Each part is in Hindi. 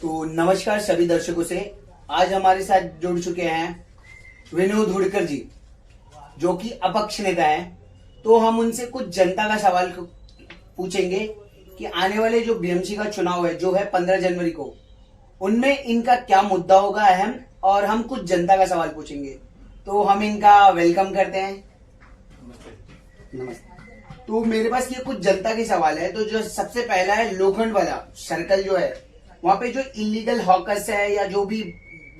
तो नमस्कार सभी दर्शकों से। आज हमारे साथ जुड़ चुके हैं विनोद हुडकर जी, जो कि अपक्ष नेता हैं। तो हम उनसे कुछ जनता का सवाल पूछेंगे कि आने वाले जो बीएमसी का चुनाव है, जो है 15 जनवरी को, उनमें इनका क्या मुद्दा होगा अहम, और हम कुछ जनता का सवाल पूछेंगे। तो हम इनका वेलकम करते हैं। नमस्ते। तो मेरे पास ये कुछ जनता के सवाल है। तो जो सबसे पहला है, लोखंड वाला सर्कल जो है, वहां पे जो इलीगल हॉकर्स है या जो भी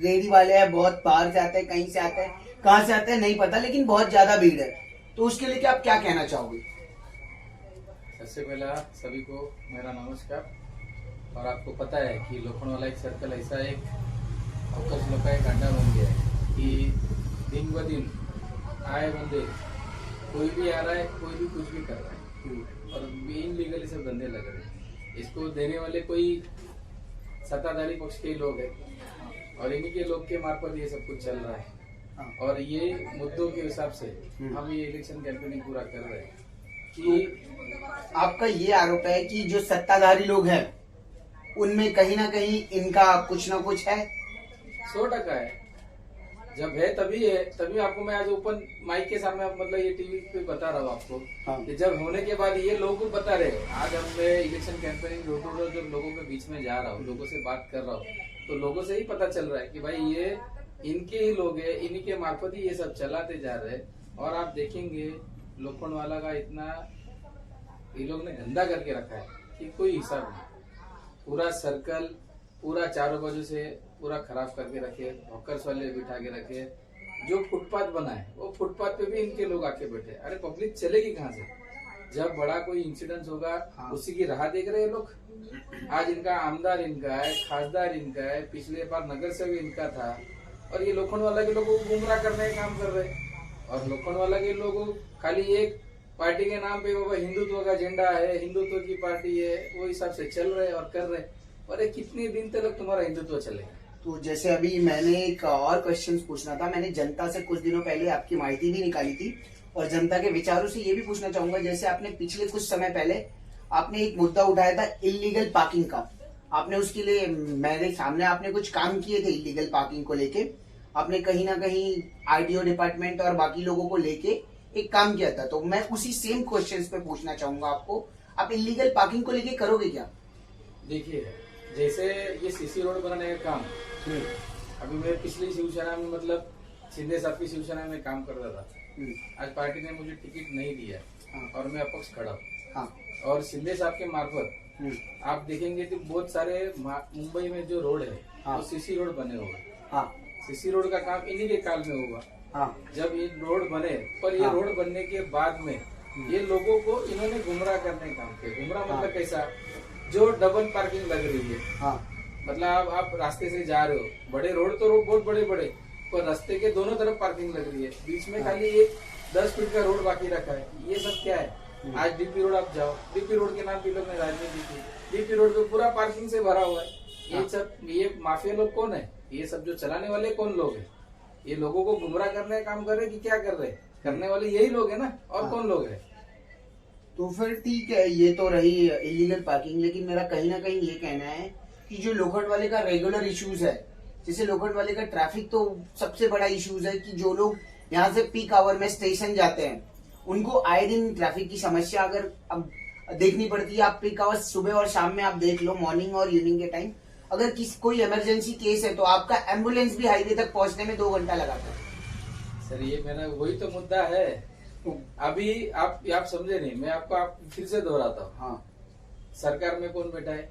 रेडी वाले हैं, बहुत बाहर से आते हैं, कहीं से आते हैं, कहाँ से आते हैं नहीं पता, लेकिन बहुत ज्यादा भीड़ है। तो उसके लिए आप क्या कहना चाहोगे? सबसे पहला सभी को मेरा नमस्कार। और आपको पता है कि लोखंड वाला एक सर्कल ऐसा एक हॉकर्स लोग का एक अड्डा बन गया है कि दिन ब दिन आए बंदे, कोई भी आ रहा है, कोई भी कुछ भी कर रहा है, और इनलीगली सब धंधे लग रहे हैं। इसको देने वाले कोई सत्ताधारी पक्ष के लोग हैं और इन्हीं के लोग के मार्फत ये सब कुछ चल रहा है। और ये मुद्दों के हिसाब से हम ये इलेक्शन कैंपेनिंग पूरा कर रहे हैं कि आपका ये आरोप है कि जो सत्ताधारी लोग हैं उनमें कहीं ना कहीं इनका कुछ ना कुछ है। 100% है। जब है तभी आपको मैं आज ओपन माइक के सामने मतलब ये टीवी पे बता रहा हूँ आपको। कि जब होने के बाद ये लोगों को बता रहे। आज हम मैं इलेक्शन कैंपेनिंग रोड जब लोगों के बीच में जा रहा हूँ, लोगों से बात कर रहा हूँ, तो लोगों से ही पता चल रहा है कि भाई ये इनके ही लोग है, इन्हीं के मार्फत ही ये सब चलाते जा रहे हैं। और आप देखेंगे लोखंड वाला का इतना ये लोग ने धंधा करके रखा है कि कोई हिसाब नहीं। पूरा सर्कल पूरा चारों बाजू से पूरा खराब करके रखे, हॉकर्स वाले बिठा के रखे। जो फुटपाथ बना है वो फुटपाथ पे भी इनके लोग आके बैठे। अरे पब्लिक चलेगी कहाँ से? जब बड़ा कोई इंसिडेंट होगा उसी की राह देख रहे हैं लोग। आज इनका आमदार इनका है, खासदार इनका है, पिछले बार नगर सेवक इनका था, और ये लोखंड वाला के लोगों को गुमराह करने का काम कर रहे हैं। और लोखंड वाला के लोगों खाली एक पार्टी के नाम पे बाबा हिंदुत्व का झंडा है, हिंदुत्व की पार्टी है, वो हिसाब से चल रहे और कर रहे। और कितने दिन तक तुम्हारा हिंदुत्व चलेगा? तो जैसे अभी मैंने एक और क्वेश्चन पूछना था, मैंने जनता से कुछ दिनों पहले आपकी माहिती भी निकाली थी और जनता के विचारों से ये भी पूछना चाहूंगा। जैसे आपने पिछले कुछ समय पहले आपने एक मुद्दा उठाया था इलीगल पार्किंग का। आपने उसके लिए मेरे सामने आपने कुछ काम किए थे इलीगल पार्किंग को लेके। आपने कहीं ना कहीं आरटीओ डिपार्टमेंट और बाकी लोगों को लेके एक काम किया था। तो मैं उसी सेम क्वेश्चन पे पूछना चाहूंगा आपको, आप इलीगल पार्किंग को लेके करोगे क्या? देखिए, जैसे ये सीसी रोड बनाने का काम, अभी मैं पिछली शिवसेना में मतलब शिंदे साहब की शिवसेना में काम करता था। आज पार्टी ने मुझे टिकट नहीं दिया और मैं अपक्ष खड़ा हूँ। और शिंदे साहब के मार्फत आप देखेंगे तो बहुत सारे मुंबई में जो रोड है वो सीसी रोड बने हुए। सीसी रोड का काम इन्हीं के काल में होगा। जब ये रोड बने, पर ये रोड बनने के बाद में ये लोगों को इन्होंने गुमराह करने का काम किया। गुमराह मतलब कैसा? जो डबल पार्किंग लग रही है, मतलब आप रास्ते से जा रहे हो, बड़े रोड तो रोड बहुत बड़े बड़े, पर रास्ते के दोनों तरफ पार्किंग लग रही है, बीच में खाली एक 10 फीट का रोड बाकी रखा है। ये सब क्या है? आज डीपी रोड आप जाओ, डीपी रोड के नाम पे लोग ने राजनीति की। डीपी रोड पे पूरा पार्किंग से भरा हुआ है। ये सब ये माफिया लोग कौन है? ये सब जो चलाने वाले कौन लोग है? ये लोगों को गुमराह करने का काम कर रहे कि क्या कर रहे? करने वाले यही लोग है ना, और कौन लोग है? तो फिर ठीक है, ये तो रही इलीगल पार्किंग। लेकिन मेरा कहीं ना कहीं ये कहना है कि जो लोखंड वाले का रेगुलर इश्यूज है, जैसे लोखंड वाले का ट्रैफिक तो सबसे बड़ा इश्यूज है कि जो लोग यहाँ से पीक आवर में स्टेशन जाते हैं उनको आए दिन ट्रैफिक की समस्या अगर अब देखनी पड़ती है। आप पीक आवर सुबह और शाम में आप देख लो, मॉर्निंग और इवनिंग के टाइम अगर कोई इमरजेंसी केस है तो आपका एम्बुलेंस भी हाईवे तक पहुंचने में 2 घंटा लगाता है। सर ये मेरा वही तो मुद्दा है। अभी आप समझे नहीं, मैं आपको फिर से दोहराता हूँ। सरकार में कौन बैठा है?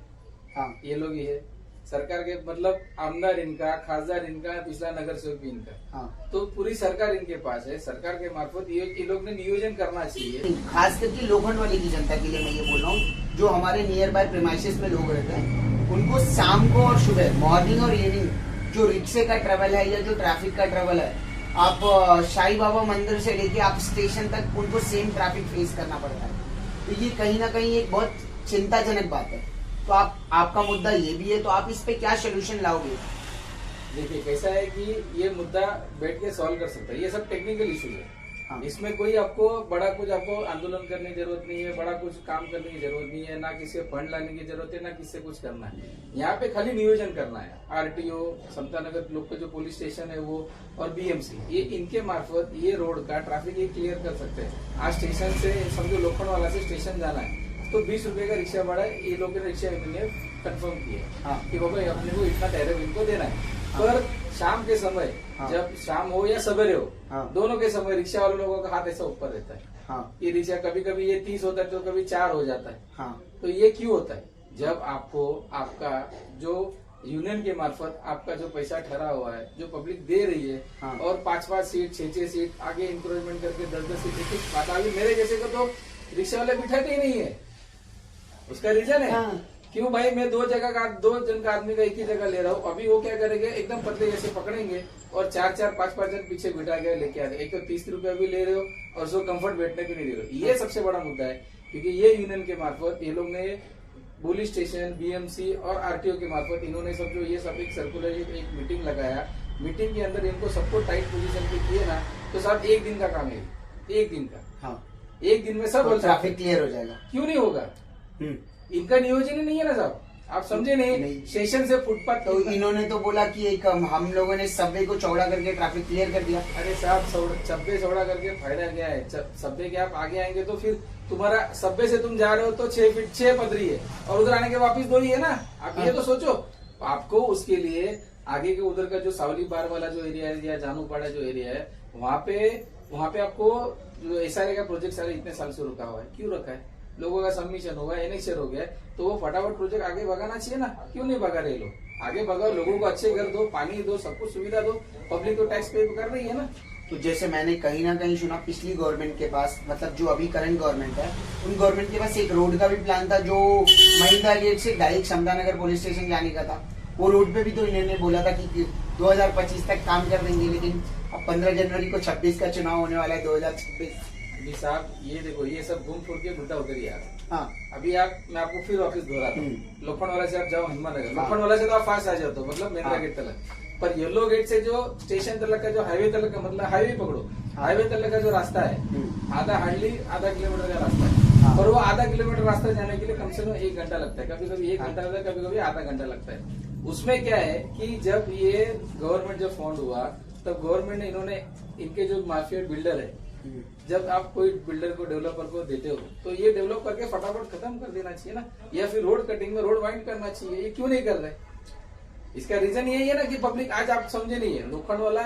ये लोग ही है। सरकार के मतलब आमदार इनका, खासदार इनका, पिछला नगर सेवक भी इनका। तो पूरी सरकार इनके पास है। सरकार के मार्फत ये लोग ने नियोजन करना चाहिए। खास करके लोखंड वाले की जनता के लिए मैं ये बोल रहा हूँ, जो हमारे नियर बाय प्रेमाइसेस में लोग रहते हैं, उनको शाम को और सुबह, मॉर्निंग और इवनिंग, जो रिक्शे का ट्रेवल है या जो ट्रैफिक का ट्रेवल है, आप साईं बाबा मंदिर से लेके आप स्टेशन तक उनको सेम ट्रैफिक फेस करना पड़ता है। तो ये कहीं ना कहीं एक बहुत चिंताजनक बात है। तो आपका मुद्दा ये भी है, तो आप इस पे क्या सोल्यूशन लाओगे? देखिए कैसा है कि ये मुद्दा बैठ के सॉल्व कर सकता है। ये सब टेक्निकल इशू है। हाँ। इसमें कोई आपको बड़ा कुछ आपको आंदोलन करने की जरूरत नहीं है, बड़ा कुछ काम करने की जरूरत नहीं है, ना किसी से फंड लाने की जरूरत है, ना किसी से कुछ करना है। यहाँ पे खाली नियोजन करना है। आरटीओ, समता नगर लोग का जो पुलिस स्टेशन है वो, और बीएमसी, ये इनके मार्फत ये रोड का ट्रैफिक ये क्लियर कर सकते हैं। आज स्टेशन से समझो लोखंडवाला से स्टेशन जाना है तो 20 रुपए का रिक्शा भाड़ा ये लोग रिक्शा ने कंफर्म किया हाँ। कि बाबा अपने को इतना टैरिफ इनको देना है। पर शाम के समय, हाँ। जब शाम हो या सवेरे हो, हाँ। दोनों के समय रिक्शा वाले लोगों का हाथ ऐसा ऊपर रहता है। हाँ। ये रिक्शा कभी कभी ये 30 होता है तो कभी 4 हो जाता है। हाँ। तो ये क्यों होता है? जब आपको आपका जो यूनियन के मार्फत आपका जो पैसा ठहरा हुआ है, जो पब्लिक दे रही है, हाँ। और 5-5 सीट 6-6 सीट आगे इंक्रोचमेंट करके 10-10 सीट एक बात अभी मेरे जैसे को तो रिक्शा वाले बिठाते ही नहीं है। उसका रीजन है हाँ। क्यों भाई, मैं 2 जन का आदमी का एक ही जगह ले रहा हूँ। अभी वो क्या करेंगे, एकदम पतले जैसे पकड़ेंगे और 4-4 5-5 जन पीछे बिठा के लेके आ रहे। एक तो 30 रुपया भी ले रहे हो और उसको कंफर्ट बैठने भी नहीं दे रहे हो। ये सबसे बड़ा मुद्दा है, क्योंकि ये यूनियन के मार्फत ये लोग ने पुलिस स्टेशन, बीएमसी और आरटीओ के मार्फत इन्होंने सब जो ये सब एक सर्कुलर एक मीटिंग लगाया। मीटिंग के अंदर इनको सबको टाइट पोजीशन पे किए ना, तो साहब 1 दिन का काम है, 1 दिन का। हाँ। 1 दिन में सब ट्रैफिक क्लियर हो जाएगा। क्यों नहीं होगा? इनका नियोजन ही नहीं है ना साहब, आप समझे नहीं। स्टेशन से फुटपाथ तो इन्होंने तो बोला कि एक हम लोगों ने सबवे को चौड़ा करके ट्रैफिक क्लियर कर दिया। अरे साहब, सबवे चौड़ा करके फायदा क्या है? सबवे के आप आगे आएंगे तो फिर तुम्हारा सबवे से तुम जा रहे हो तो 6 फीट 6 पदरी है और उधर आने के वापिस 2 ही है ना। आप ये तो सोचो, आपको उसके लिए आगे के उधर का जो सावली बार वाला जो एरिया है या जानूपाड़ा जो एरिया है, वहाँ पे आपको जो एसआरए का प्रोजेक्ट सारे इतने साल से रुका हुआ है। क्यों रखा है? लोगों का सबमिशन होगा, एनेक्चर हो गया, तो वो फटाफट प्रोजेक्ट आगे भगाना चाहिए ना। क्यों नहीं भगा रहे लोग? आगे भगाओ, लोगों को अच्छे घर दो, पानी दो, सब कुछ सुविधा दो। पब्लिक तो टैक्स पे कर रही है ना। तो जैसे मैंने कहीं ना कहीं सुना पिछली गवर्नमेंट के पास, मतलब जो अभी करंट गवर्नमेंट है, उन गवर्नमेंट के पास एक रोड का भी प्लान था जो महिंद्रा गेट से डायरेक्ट समता नगर पुलिस स्टेशन जाने का था। वो रोड पे भी तो इन्होंने बोला था कि 2025 तक काम कर देंगे, लेकिन अब 15 जनवरी को 26 का चुनाव होने वाला है, 2026। जी साहब, ये देखो, ये सब घूम फिर के गुड्डा उधर ही आ रहा है। हाँ। अभी मैं आपको फिर वापस दोहराता हूँ। लोखंडवाला से आप जाओ हनुमान नगर, हाँ। लोखंडवाला से तो आप फास्ट आ जाते हो, मतलब महिंद्रा गेट तक। पर येलो गेट से जो स्टेशन तक का जो हाईवे तक का, मतलब हाईवे पकड़ो, हाईवे तक का जो रास्ता है, हार्डली आधा किलोमीटर का रास्ता है। और वो आधा किलोमीटर रास्ता जाने के लिए कम से कम 1 घंटा लगता है, कभी कभी 1 घंटा लगता है, कभी कभी आधा घंटा लगता है। उसमें क्या है कि जब ये गवर्नमेंट जब फाउंड हुआ, तब गवर्नमेंट ने इन्होंने इनके जो माफिया बिल्डर है, जब आप कोई बिल्डर को, डेवलपर को देते हो, तो ये डेवलप करके फटाफट खत्म कर देना चाहिए ना, या फिर रोड कटिंग में रोड वाइंड करना चाहिए। ये क्यों नहीं कर रहे? इसका रीजन यही है ना कि पब्लिक आज आप समझे नहीं है, लोखंडवाला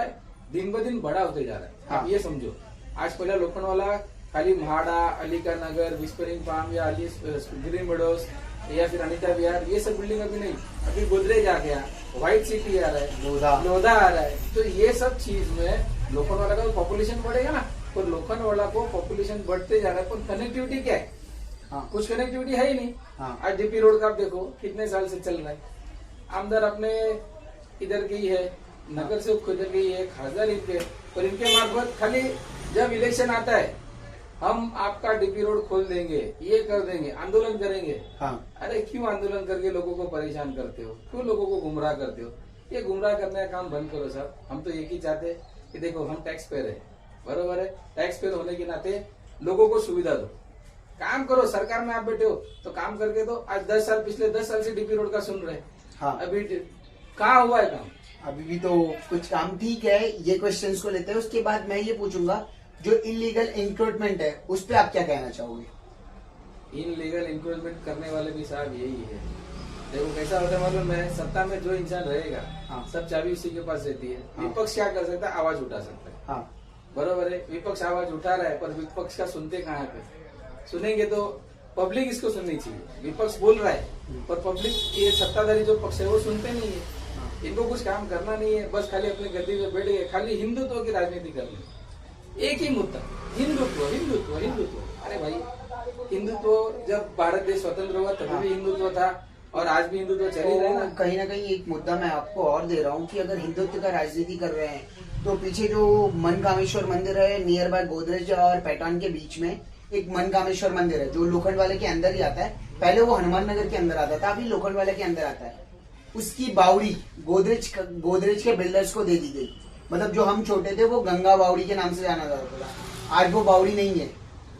दिन ब दिन बड़ा होते जा रहा है। हाँ। आप ये समझो, आज पहला लोखंडवाला खाली म्हाडा, अलीका नगर, विस्परिंग फार्म या ग्रीन मेडोज या फिर अनिता विहार, ये सब बिल्डिंग अभी नहीं, अभी गोदरेज आ गया, व्हाइट सिटी आ रहा है, लोधा आ रहा है। तो ये सब चीज में लोखंडवाला का पॉपुलेशन बढ़ेगा ना, पर लोखंडवाला को पॉपुलेशन बढ़ते जा रहा है, पर कनेक्टिविटी क्या है? हाँ। कुछ कनेक्टिविटी है ही नहीं। हाँ। आज डीपी रोड का आप देखो कितने साल से चल रहा है, आमदार अपने इधर की है, नगर से इधर की है, खासदार इनके, पर इनके मार्फत खाली जब इलेक्शन आता है, हम आपका डीपी रोड खोल देंगे, ये कर देंगे, आंदोलन करेंगे। हाँ। अरे क्यों आंदोलन करके लोगों को परेशान करते हो? क्यों लोगों को गुमराह करते हो? ये गुमराह करने का काम बंद करो साहब। हम तो एक ही चाहते हैं कि देखो, हम टैक्स पेयर है, बरोबर है, टैक्स पेयर होने के नाते लोगों को सुविधा दो, काम करो। सरकार में आप बैठे हो तो काम करके दो। आज 10 साल, पिछले 10 साल से डीपी रोड का सुन रहे। हाँ। अभी कहाँ हुआ है काम? अभी भी तो कुछ काम ठीक है। ये क्वेश्चंस को लेते हैं, उसके बाद मैं ये पूछूंगा जो इलीगल इंक्रोचमेंट है उस पर आप क्या कहना चाहोगे? इनलीगल इंक्रोचमेंट करने वाले भी साहब यही है। देखो कैसा होता है मालूम है, सत्ता में जो इंसान रहेगा, हाँ। सब चाबी उसी के पास रहती है। हाँ। विपक्ष क्या कर सकता है? आवाज उठा सकता है। हाँ। बरोबर है, विपक्ष आवाज उठा रहा है, पर विपक्ष का सुनते कहाँ पे? सुनेंगे तो पब्लिक इसको सुननी चाहिए। विपक्ष बोल रहा है पर पब्लिक, ये सत्ताधारी जो पक्ष है वो सुनते नहीं है। इनको कुछ काम करना नहीं है, बस खाली अपनी गद्दी पे बैठ गए, खाली हिंदुत्व की राजनीति करनी। एक ही मुद्दा, हिंदुत्व हिंदुत्व हिंदुत्व। अरे भाई, हिंदुत्व जब भारत देश स्वतंत्र हुआ तभी भी हिंदुत्व था, और आज भी हिंदुत्व चल ही रहा है ना कहीं एक मुद्दा मैं आपको और दे रहा हूँ कि अगर हिंदुत्व का राजनीति कर रहे हैं तो पीछे जो मनकामेश्वर मंदिर है नियर बाय गोदरेज और पैठान के बीच में एक मनकामेश्वर मंदिर है जो लोखंडवाले के अंदर ही आता है। पहले वो हनुमान नगर के अंदर आता था, अभी लोखंडवाले के अंदर आता है। उसकी बावड़ी गोदरेज के बिल्डर्स को दे दी गई। मतलब जो हम छोटे थे वो गंगा बावड़ी के नाम से जाना जाता था। आज वो बावड़ी नहीं है,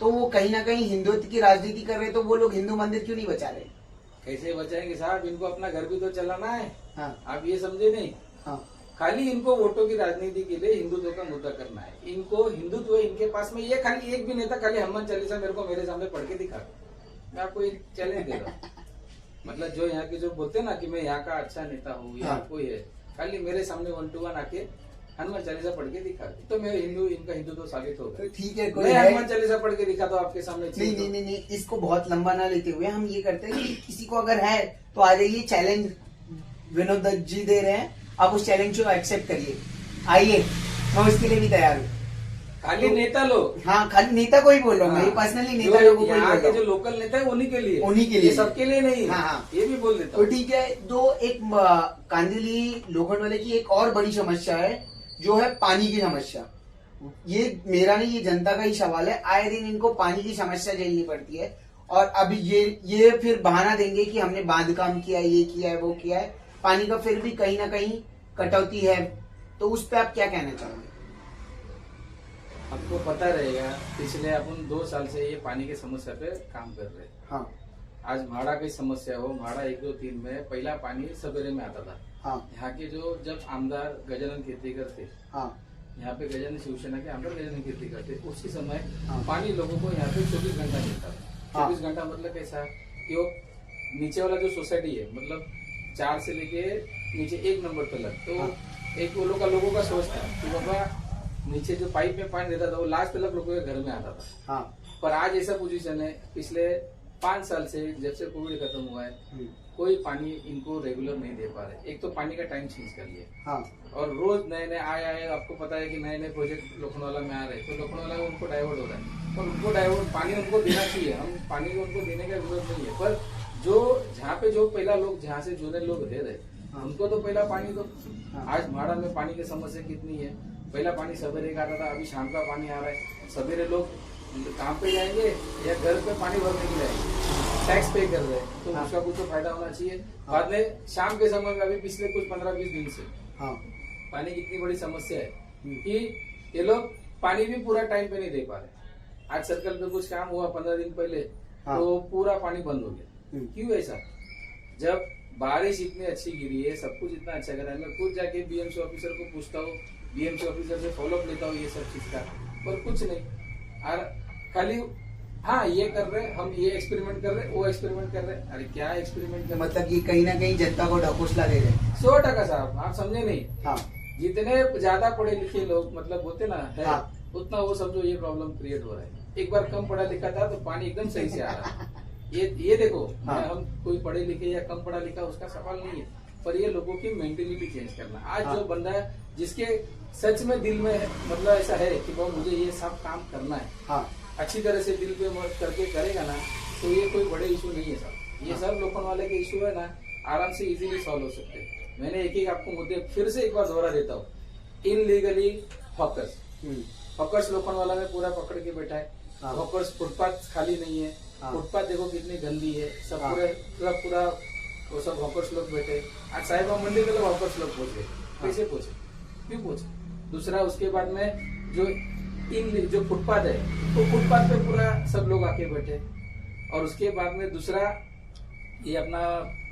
तो वो कहीं ना कहीं हिंदुत्व की राजनीति कर रहे, तो वो लोग हिंदू मंदिर क्यों नहीं बचा रहे? कैसे बचाएंगे साहब, इनको अपना घर भी तो चलाना है। हाँ आप ये समझे नहीं? हाँ खाली इनको वोटों की राजनीति के लिए हिंदुत्व का मुद्दा करना है। इनको हिंदुत्व इनके पास में, ये खाली एक भी नेता खाली हनुमान चालीसा मेरे सामने पढ़ के दिखा, मैं आपको एक चैलेंज दे रहा हूँ। मतलब जो यहाँ के जो बोलते हैं ना कि मैं यहाँ का अच्छा नेता हूँ या हाँ। कोई है, खाली मेरे सामने 1 to 1 आके हनुमान चालीसा पढ़ के दिखा दे, तो मैं हिंदू, इनका हिंदुत्व साबित होगा। तो ठीक है, कोई मैं है? हनुमान चालीसा पढ़ के दिखा दो आपके सामने। नहीं नहीं नहीं नहीं, इसको बहुत लंबा ना लेते हुए हम ये करते हैं कि किसी को अगर है तो आ जाइए, चैलेंज विनोद दत्त जी दे रहे हैं, आप उस चैलेंज को एक्सेप्ट करिए, आइए, मैं उसके लिए भी तैयार हूँ। खाली नेता लोग, हाँ, खाली नेता को ही बोल रहा हूँ, मेरी पर्सनली नेता लोगों को ही बोल यहाँ के रहा जो हूँ। लोकल नेता है उन्हीं के लिए, उन्हीं के लिए। ये सबके लिए नहीं है। हाँ, हाँ। ये भी बोल देता तो हूँ। ठीक है, तो एक कांदिवली लोखंडवाले की एक और बड़ी समस्या है, जो है पानी की समस्या। ये मेरा नहीं, ये जनता का ही सवाल है। आए दिन इनको पानी की समस्या झेलनी पड़ती है, और अभी ये फिर बहाना देंगे कि हमने बांध काम किया, ये किया है, वो किया है, पानी का फिर भी कहीं ना कहीं कटौती है। तो उस पर आप क्या कहना चाहोगे? आपको पता रहेगा पिछले अपन 2 साल से ये पानी की समस्या पे काम कर रहे हैं। हाँ आज भाड़ा की समस्या हो, भाड़ा 1, 2, 3 में पहला पानी सवेरे में आता था। हाँ यहाँ के जो जब आमदार गजानन कीर्तिकर थे, हाँ यहाँ पे गजानन शिवसेना के आमदार गजानन कीर्तिकर थे, उसी समय हाँ। पानी लोगों को यहाँ पे 24 घंटा मिलता था। हाँ। 24 घंटा मतलब कैसा कि वो नीचे वाला जो सोसाइटी है, मतलब 4 से लेके नीचे 1 नंबर तक, तो हाँ। एक वो लोगों का सोच था कि बाबा नीचे जो पाइप में पानी रहता था वो लास्ट तक लोगों के घर में आता था। हाँ। पर आज ऐसा पोजीशन है, पिछले 5 साल से जब से कोविड खत्म हुआ है, कोई पानी इनको रेगुलर नहीं दे पा रहे। एक तो पानी का टाइम चेंज कर लिया, हाँ। और रोज नए नए आए आपको पता है कि नए नए प्रोजेक्ट लोखंडवाला में आ रहे हैं, तो लोखंडवाला में उनको डाइवर्ट हो रहा है। पर उनको डाइवर्ट पानी उनको देना चाहिए, हम पानी को उनको देने का जरूरत नहीं है। पर जो जहाँ पे जो पहला लोग, जहाँ से जुड़े लोग रह रहे, उनको तो पहला पानी दो। आज भाड़ा में पानी की समस्या कितनी है, पहला पानी सवेरे का आता था, अभी शाम का पानी आ रहा है। सवेरे लोग काम पे जाएंगे या घर पे पानी भरने के लिए टैक्स पे कर रहे हैं, तो उसका कुछ तो फायदा होना चाहिए। बाद में शाम के समय में अभी पिछले कुछ 15-20 दिन से पानी की इतनी बड़ी समस्या है कि ये लोग पानी भी पूरा टाइम पे नहीं दे पा रहे। आज सर्कल पे कुछ काम हुआ 15 दिन पहले, तो पूरा पानी बंद हो गया। क्यों ऐसा? जब बारिश इतनी अच्छी गिरी है, सब कुछ इतना अच्छा करा है, मैं खुद जाके बीएमसी ऑफिसर को पूछता हूँ, बीएमसी ऑफिसर से फॉलोअप लेता हूँ ये सब चीज का, पर कुछ नहीं। और खाली हाँ ये कर रहे, हम ये एक्सपेरिमेंट कर रहे, वो एक्सपेरिमेंट कर रहे। अरे क्या एक्सपेरिमेंट कर, मतलब ये कहीं ना कहीं जनता को ढकोसला दे रहे। 100% साहब, आप समझे नहीं। हाँ। जितने ज्यादा पढ़े लिखे लोग मतलब होते ना है, हाँ। उतना वो समझो ये प्रॉब्लम क्रिएट हो रहा है। एक बार कम पढ़ा लिखा था तो पानी एकदम सही से आ रहा है। ये देखो, हाँ। हम कोई पढ़े लिखे या कम पढ़ा लिखा उसका सवाल नहीं है, पर ये लोगों की मेंटेलिटी चेंज करना। आज हाँ। जो बंदा है जिसके सच में दिल में मतलब ऐसा है कि बहुत मुझे ये सब काम करना है, हाँ। अच्छी तरह से दिल पे करके करेगा ना, तो ये कोई बड़े इशू नहीं है साहब। ये सब लोखंडवाले के इशू है ना, आराम से इजीली सॉल्व हो सकते हैं। मैंने एक आपको मुद्दे फिर से एक बार दोहरा देता हूँ। इनलीगली हॉकर्स लोखंडवाला में पूरा पकड़ के बैठा है। हॉकर्स फुटपाथ खाली नहीं है, फुटपाथ देखो कितनी गंदी है, सब पूरा वो सब हॉकर्स लोग बैठे। आज साईं बाबा मंदिर के लोग हॉकर्स लोग पहुंचे, कैसे पहुंचे, क्यों पहुंचे? दूसरा उसके बाद में जो फुटपाथ है, तो फुटपाथ पे पूरा सब लोग आके बैठे। और उसके बाद में दूसरा ये अपना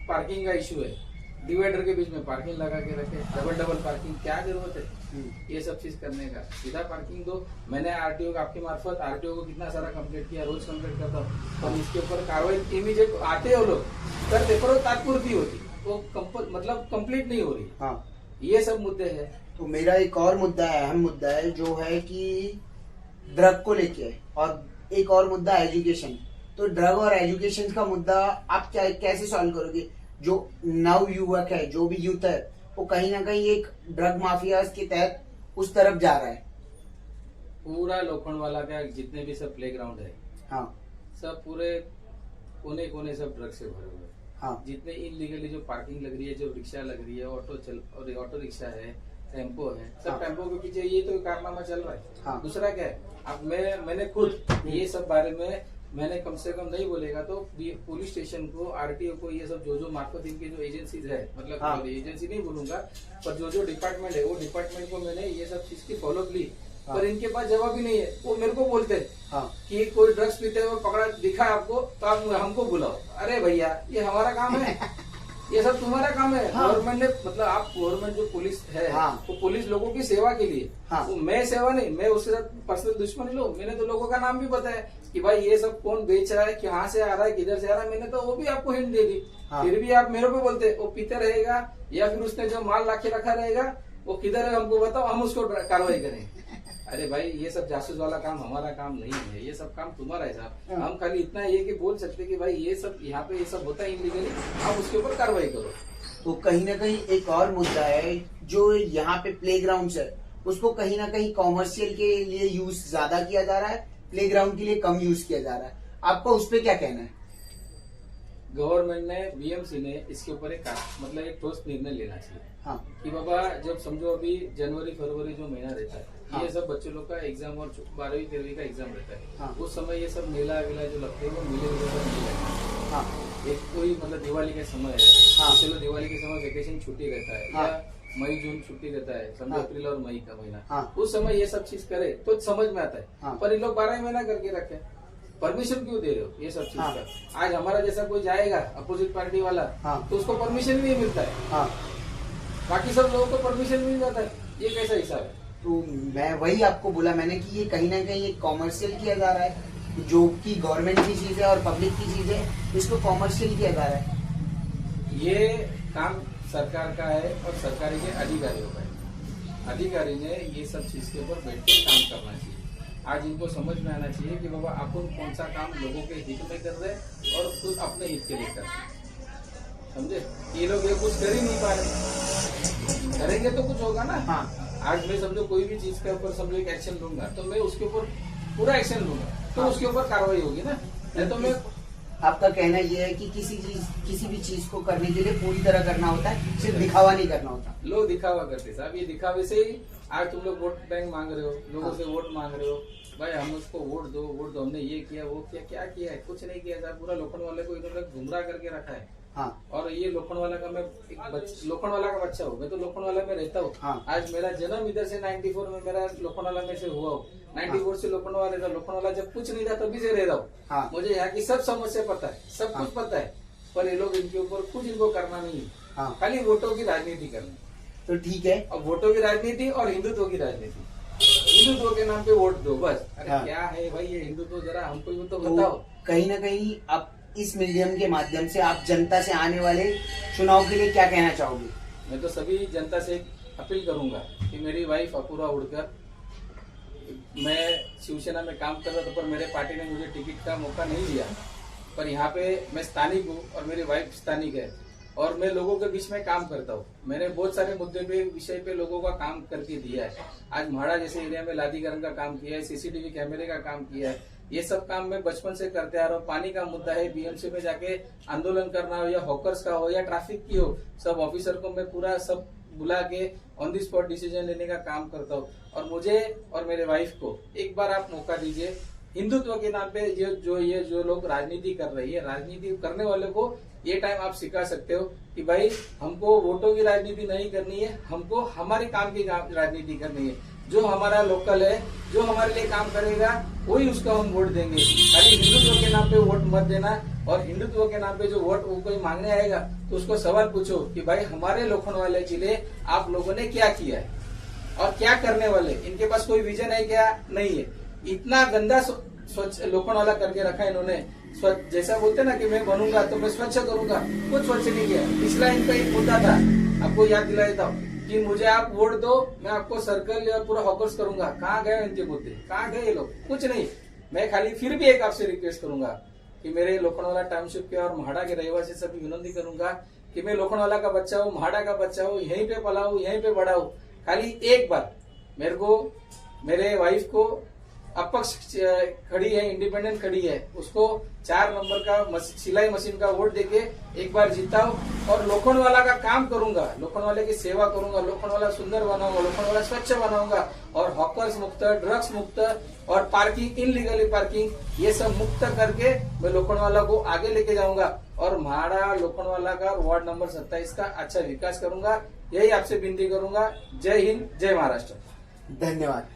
पार्किंग का इशू है, डिवाइडर के बीच में पार्किंग लगा के रखे, डबल पार्किंग, क्या जरूरत है ये सब चीज करने का? सीधा पार्किंग दो। मैंने आरटीओ को, आपके मार्फत आरटीओ को कितना सारा कंप्लेंट किया, रोज कंप्लेंट करता हूँ, और इसके ऊपर कार्रवाई इमीडिएट आते हो लोग करते, पर तात्पुरती होती, वो मतलब कंप्लीट नहीं हो रही। हाँ। ये सब मुद्दे है। तो मेरा एक और मुद्दा है, अहम मुद्दा है, जो है कि ड्रग को लेके, और एक और मुद्दा एजुकेशन। तो ड्रग और एजुकेशन का मुद्दा आप कैसे सॉल्व करोगे? जो नव युवक है, जो भी यूथ है, वो कहीं ना कहीं एक ड्रग माफिया के तहत उस तरफ जा रहा है। पूरा लोखंडवाला का जितने भी सब प्लेग्राउंड है, हाँ। सब पूरे कोने कोने सब ड्रग से भरे हुए। हाँ। जितने इनलीगली जो पार्किंग लग रही है, जो रिक्शा लग रही है, ऑटो रिक्शा है, टेम्पो है, सब हाँ। टेम्पो के पीछे ये तो कारनामा चल रहा है। हाँ। दूसरा क्या है, अब मैंने खुद ये सब बारे में मैंने कम से कम नहीं बोलेगा तो पुलिस स्टेशन को, आरटीओ को, ये सब जो मार्फत इनकी जो एजेंसीज है, मतलब हाँ। एजेंसी नहीं बोलूंगा, पर जो डिपार्टमेंट है, वो डिपार्टमेंट को मैंने ये सब चीज की फॉलोअप ली। हाँ। पर इनके पास जवाब ही नहीं है। वो मेरे को बोलते हैं हाँ। कि कोई ड्रग्स पीते हुए पकड़ा दिखा आपको तो आप हमको बुलाओ। अरे भैया ये हमारा काम है, ये सब तुम्हारा काम है। हाँ। गवर्नमेंट ने मतलब आप गवर्नमेंट जो पुलिस है हाँ। वो पुलिस लोगों की सेवा के लिए। हाँ। वो मैं सेवा नहीं, मैं उसके साथ पर्सनल दुश्मनी लो। मैंने तो लोगों का नाम भी बताया कि भाई ये सब कौन बेच रहा है, कहाँ से आ रहा है, किधर से आ रहा है, मैंने तो वो भी आपको हिंट दे दी। हाँ। फिर भी आप मेरे को बोलते वो पीते रहेगा या फिर उसने जो माल लाके रखा रहेगा वो किधर है हमको बताओ, हम उसको कार्रवाई करें। अरे भाई ये सब जासूस वाला काम हमारा काम नहीं है, ये सब काम तुम्हारा है साहब। हम खाली इतना ये कि बोल सकते कि भाई ये सब यहाँ पे ये सब होता है इलीगली, आप उसके ऊपर कार्रवाई करो। तो कहीं ना कहीं एक और मुद्दा है जो यहाँ पे प्लेग्राउंड है, उसको कहीं ना कहीं कॉमर्शियल के लिए यूज ज्यादा किया जा रहा है, प्लेग्राउंड के लिए कम यूज किया जा रहा है। आपका उस पर क्या कहना है? गवर्नमेंट ने बीएमसी ने इसके ऊपर एक मतलब एक ठोस निर्णय लेना चाहिए। हाँ। कि बाबा जब समझो अभी जनवरी फरवरी जो महीना रहता है, हाँ। ये सब बच्चों लोग का एग्जाम और 12वीं 13वीं का एग्जाम रहता है। हाँ। उस समय ये सब मेला वेला जो लगते हैं वो मेले वेले पर नहीं लगता। हाँ। एक कोई मतलब दिवाली का समय है, हाँ। चलो दिवाली के समय वेकेशन छुट्टी रहता है, हाँ। या मई जून छुट्टी रहता है, समझो हाँ। अप्रैल और मई का महीना। हाँ। उस समय ये सब चीज करे तो समझ में आता है। हाँ। पर ये लोग 12 महीना करके रखे, परमिशन क्यों दे रहे हो ये सब चीज हाँ। का? आज हमारा जैसा कोई जाएगा अपोजिट पार्टी वाला, हाँ। तो उसको परमिशन नहीं मिलता है, हाँ। बाकी सब लोगों को परमिशन मिल जाता है। ये कैसा हिसाब है? तो मैं वही आपको बोला मैंने कि ये कहीं ना कहीं एक कॉमर्शियल किया जा रहा है, जो कि गवर्नमेंट की चीज है और पब्लिक की चीज है, इसको कॉमर्शियल किया जा रहा है। ये काम सरकार का है और सरकारी के अधिकारियों का है। अधिकारी ने ये सब चीज के ऊपर बैठ के काम करना चाहिए। आज इनको समझ में आना चाहिए कि बाबा अपन कौन सा काम लोगों के हित में कर रहे हैं और खुद अपने हित के लिए कर रहे हैं। समझे? ये लोग ये कुछ कर ही नहीं पा रहे, करेंगे तो कुछ होगा ना। हाँ। आज मैं समझो कोई भी चीज के ऊपर समझो एक एक्शन लूंगा तो मैं उसके ऊपर पूरा एक्शन लूंगा तो हाँ। उसके ऊपर कार्रवाई होगी ना। नहीं तो मैं आपका कहना ये है कि किसी भी चीज को करने के लिए पूरी तरह करना होता है, सिर्फ दिखावा नहीं करना होता। लोग दिखावा करते साहब, ये दिखावे से ही आज तुम लोग वोट बैंक मांग रहे हो, लोगों से वोट मांग रहे हो। भाई हम उसको वोट दो, हमने ये किया वो किया, क्या किया है? कुछ नहीं किया साहब। पूरा लोखंड वाले को इन्होंने गुमराह करके रखा है। हाँ। और ये लोखंड वाला का मैं लोखंड वाला का बच्चा हूँ, मैं तो लोखंड वाला में रहता हूँ। हाँ। आज मेरा जन्म इधर से 94 में मेरा लोखंड वाला में से हुआ हूँ। 94 से लोखंड वाला रहता, लोखंड वाला जब कुछ नहीं था तभी से रह रहा हूँ। हाँ। मुझे यहाँ की सब समस्या पता है, सब हाँ। कुछ पता है, पर ये लोग इनके ऊपर कुछ इनको करना नहीं है। हाँ। खाली वोटों की राजनीति करनी। तो ठीक है। और वोटों की राजनीति और हिंदुत्व की राजनीति, हिंदुत्व के नाम पे वोट दो बस। अरे हाँ। क्या है भाई ये हिंदुत्व, जरा हमको भी तो तो बताओ। कहीं ना कहीं आप इस मीडियम के माध्यम से आप जनता से आने वाले चुनाव के लिए क्या कहना चाहोगे? मैं तो सभी जनता से अपील करूंगा कि मेरी वाइफ अपूर्वा उड़कर, मैं शिवसेना में काम कर रहा था पर मेरे पार्टी ने मुझे टिकट का मौका नहीं दिया, पर यहाँ पे मैं स्थानिक हूँ और मेरी वाइफ स्थानिक है और मैं लोगों के बीच में काम करता हूँ। मैंने बहुत सारे मुद्दे पे विषय पे लोगों का काम करके दिया है। आज म्हाड़ा जैसे एरिया में लादीकरण का काम किया है, सीसीटीवी कैमरे का काम किया है। ये सब काम मैं बचपन से करते आ रहा हूँ। पानी का मुद्दा है, बीएमसी में जाके आंदोलन करना हो या हॉकर्स का हो या ट्रैफिक की हो, सब ऑफिसर को मैं पूरा सब बुला के ऑन द स्पॉट डिसीजन लेने का काम करता हूँ। और मुझे और मेरे वाइफ को एक बार आप मौका दीजिए। हिंदुत्व के नाम पे जो लोग राजनीति कर रही है, राजनीति करने वाले को ये टाइम आप सिखा सकते हो कि भाई हमको वोटों की राजनीति नहीं करनी है, हमको हमारे काम की राजनीति करनी है। जो हमारा लोकल है, जो हमारे लिए काम करेगा, वही उसको हम वोट देंगे। खाली हिंदुत्व के नाम पे वोट मत देना। और हिंदुत्व के नाम पे जो वोट वो कोई मांगने आएगा तो उसको सवाल पूछो कि भाई हमारे लोखंड वाले के लिए आप लोगों ने क्या किया है और क्या करने वाले, इनके पास कोई विजन है क्या? नहीं है। इतना गंदा स्वच्छ लोखंड वाला करके रखा है इन्होंने। जैसा बोलते ना कि मैं बनूंगा तो मैं स्वच्छ करूंगा, कुछ स्वच्छ नहीं किया। पिछला इनका एक मुद्दा था, आपको याद दिला देता हूँ कि मुझे आप वोट दो, मैं आपको सर्कल या पूरा हॉकर्स करूंगा। कहाँ गए इनके मुद्दे, कहाँ गए ये लोग? कुछ नहीं। मैं खाली फिर भी एक आपसे रिक्वेस्ट करूंगा कि मेरे लोखंडवाला टाउनशिप के और म्हाड़ा के रहवासी सभी विनती करूंगा कि मैं लोखंडवाला का बच्चा हूँ, म्हाड़ा का बच्चा हूँ, यहीं पे पला हूँ, यहीं पे बड़ा हूँ। खाली एक बार मेरे को, मेरे वाइफ को, अपक्ष खड़ी है, इंडिपेंडेंट खड़ी है, उसको 4 नंबर का सिलाई मशीन का वोट देके एक बार जीताओ और लोखंड वाला का काम करूंगा, लोखंड वाले की सेवा करूंगा, लोखंड वाला सुंदर बनाऊंगा, लोखंड वाला स्वच्छ बनाऊंगा और हॉकर्स मुक्त, ड्रग्स मुक्त और पार्किंग, इनलीगली पार्किंग, ये सब मुक्त करके मैं लोखंड वाला को आगे लेके जाऊंगा और म्हाड़ा लोखंड वाला का वार्ड नंबर 27 का अच्छा विकास करूंगा। यही आपसे विनती करूंगा। जय हिंद, जय महाराष्ट्र। धन्यवाद।